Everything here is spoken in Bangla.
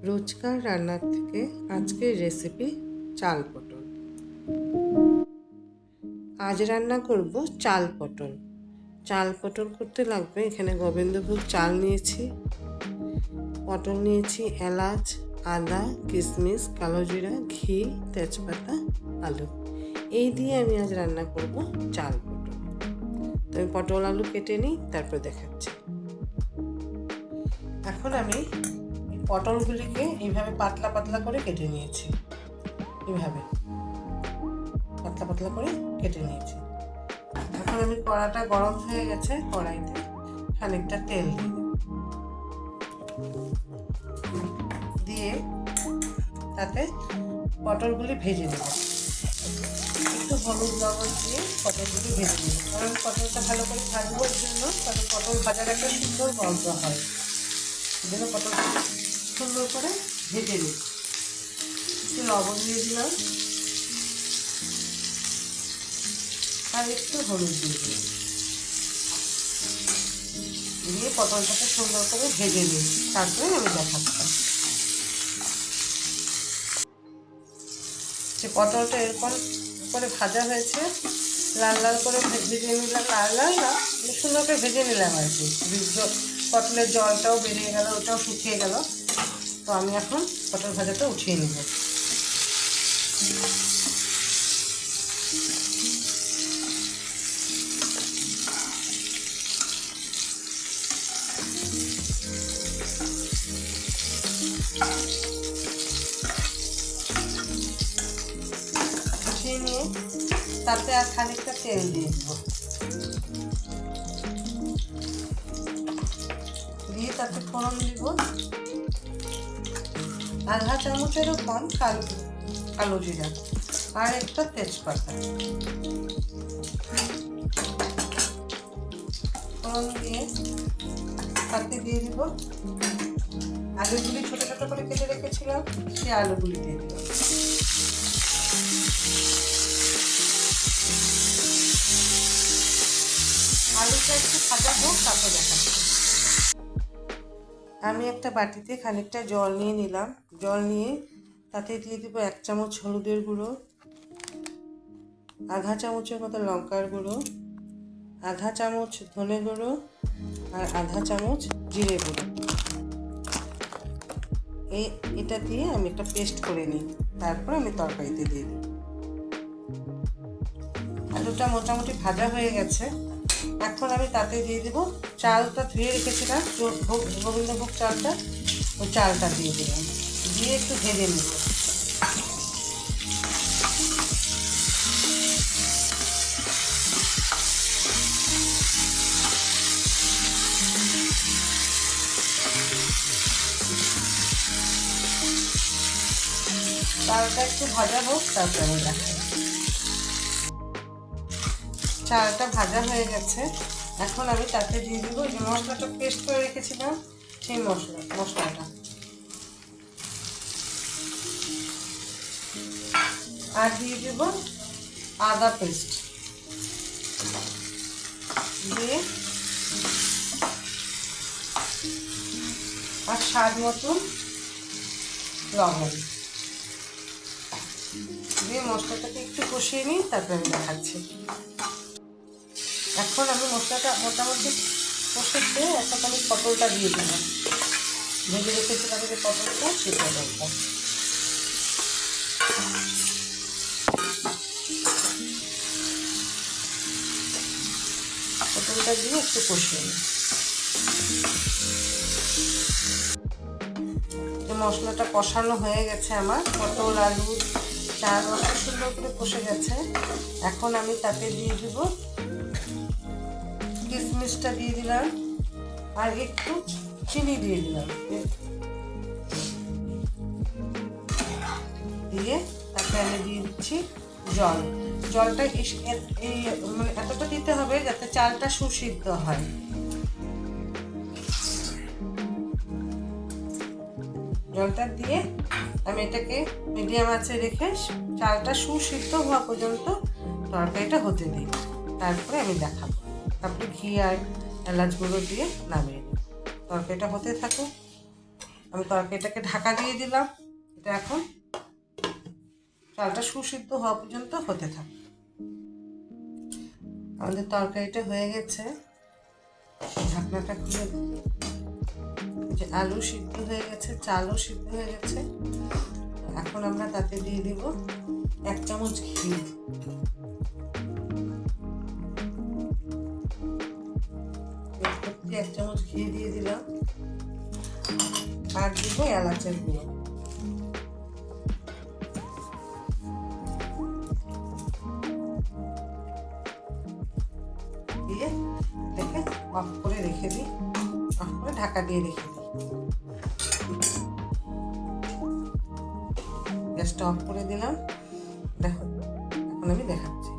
রোজকার রান্নার থেকে আজকের রেসিপি চাল পটল। আজ রান্না করব চাল পটল। চাল পটল করতে লাগবে এখানে গোবিন্দভোগ চাল নিয়েছি, পটল নিয়েছি, এলাচ, আদা, কিশমিশ, কালো জিরা, ঘি, তেজপাতা, আলু। এই দিয়ে আমি আজ রান্না করব চাল পটল। তো আমি পটল আলু কেটে নিই, তারপর দেখাচ্ছি। এখন আমি পটলগুলিকে এইভাবে পাতলা পাতলা করে কেটে নিয়েছি, এইভাবে পাতলা পাতলা করে কেটে নিয়েছি। এখন আমি কড়াটা গরম হয়ে গেছে, কড়াইতে খানিকটা তেল দিয়ে তাতে পটলগুলি ভেজে নেব। একটু হলুদ লবণ দিয়ে পটলগুলি ভেজে নেব, কারণ পটলটা ভালো করে ভাজবো এর জন্য, কারণ পটল ভাজার একটা সুন্দর গন্ধ হয়, এই জন্য পটলটা সুন্দর করে ভেজে নিই। একটু লবণ দিয়ে দিলাম আর একটু হলুদ দিয়ে দিলাম, দিয়ে পটলটাকে সুন্দর করে ভেজে নিই, তারপরে আমি দেখাচ্ছি। যে পটলটা এরকম করে ভাজা হয়েছে, লাল লাল করে ভেজে নিলাম, লাল লাল না সুন্দর করে ভেজে নিলাম আর কি। পটলের জলটাও বেরিয়ে গেল, ওটাও শুকিয়ে গেল। তো আমি এখন পটল ভাজাটা উঠিয়ে নেব। উঠিয়ে নিয়ে তাতে আর খানিকটা তেল দিয়ে দেবো, দিয়ে তাতে ফোড়ন দিব আধা চামচেরও কম কালো জিরা আর একটা তেজপাতা। ফোড়ন দিয়ে তাতে দিয়ে দিব আলুগুলি, ছোটো ছোটো করে কেটে রেখেছিলাম, সেই আলুগুলি দিয়ে দিলাম। আলুটা একটু ভাজা হোক, তারপর দেখাচ্ছি। আমি একটা বাটিতে খানিকটা জল নিয়ে নিলাম, জল নিয়ে তাতে দিয়ে দিব 1 চামচ হলুদের গুঁড়ো, আধা চামচের মতো লঙ্কার গুঁড়ো, আধা চামচ ধনে গুঁড়ো আর আধা চামচ জিরে গুঁড়ো। এটা দিয়ে আমি একটা পেস্ট করে নিই, তারপর আমি তরকারিতে দিয়ে দিই। আলুটা মোটামুটি ভাজা হয়ে গেছে, এখন আমি তাতে দিয়ে দেবো চালটা ধুয়ে রেখেছিলাম, গোবিন্দভোগ চালটা, ওই চালটা দিয়ে দিলাম, দিয়ে একটু ভেজে নেব। চালটা একটু ভাজা হোক, তারপরে আমি দেখাই। চালটা ভাজা হয়ে গেছে, এখন আমি তাতে দিয়ে দেবো যে মশলাটা পেস্ট করে রেখেছিলাম, সেই মশলাটা আর দিয়ে দেব আদা পেস্ট, দিয়ে আর স্বাদ মতন লবণ দিয়ে মশলাটাকে একটু কষিয়ে নিই, তারপরে আমি দেখাচ্ছি। এখন আমি মশলাটা মোটামুটি কষেছে, এখন আমি পটলটা দিয়ে দিলাম, ভেজে রেখেছিলাম যে পটলটা, সেই পটলটা দিয়ে একটু কষিয়ে নিই। মশলাটা কষানো হয়ে গেছে আমার, পটল আলু চাল মশলা সুন্দর করে কষে গেছে। এখন আমি তাতে দিয়ে দেবো কিশমিশটা দিয়ে দিলাম আর একটু চিনি দিয়ে দিলাম, দিয়ে তাতে আমি দিয়ে দিচ্ছি জল। জলটা মানে এতটা দিতে হবে যাতে চালটা সুসিদ্ধ হয়। জলটা দিয়ে আমি এটাকে মিডিয়াম আঁচে রেখে চালটা সুসিদ্ধ হওয়া পর্যন্ত তরকারিটা হতে দিই, তারপরে আমি দেখাবো। তারপরে ঘি আর এলাচ গুঁড়ো দিয়ে নামিয়ে দিই। তরকারিটা হতে থাকুক, আমি তরকারিটাকে ঢাকা দিয়ে দিলাম। এটা এখন চালটা সুসিদ্ধ হওয়া পর্যন্ত হতে থাকে। আমাদের তরকারিটা হয়ে গেছে, ঢাকনাটা খুলে যে আলু সিদ্ধ হয়ে গেছে, চালও সিদ্ধ হয়ে গেছে। এখন আমরা তাতে দিয়ে দিব 1 চামচ ঘি। এক চামচ ঘি দিয়ে দিলাম, আর দিব এলাচের গুঁড়ো। দিয়ে এটাকে অফ করে রেখে দিই, অফ করে ঢাকা দিয়ে রেখে দিই। গ্যাসটা অফ করে দিলাম। দেখো এখন আমি দেখাচ্ছি।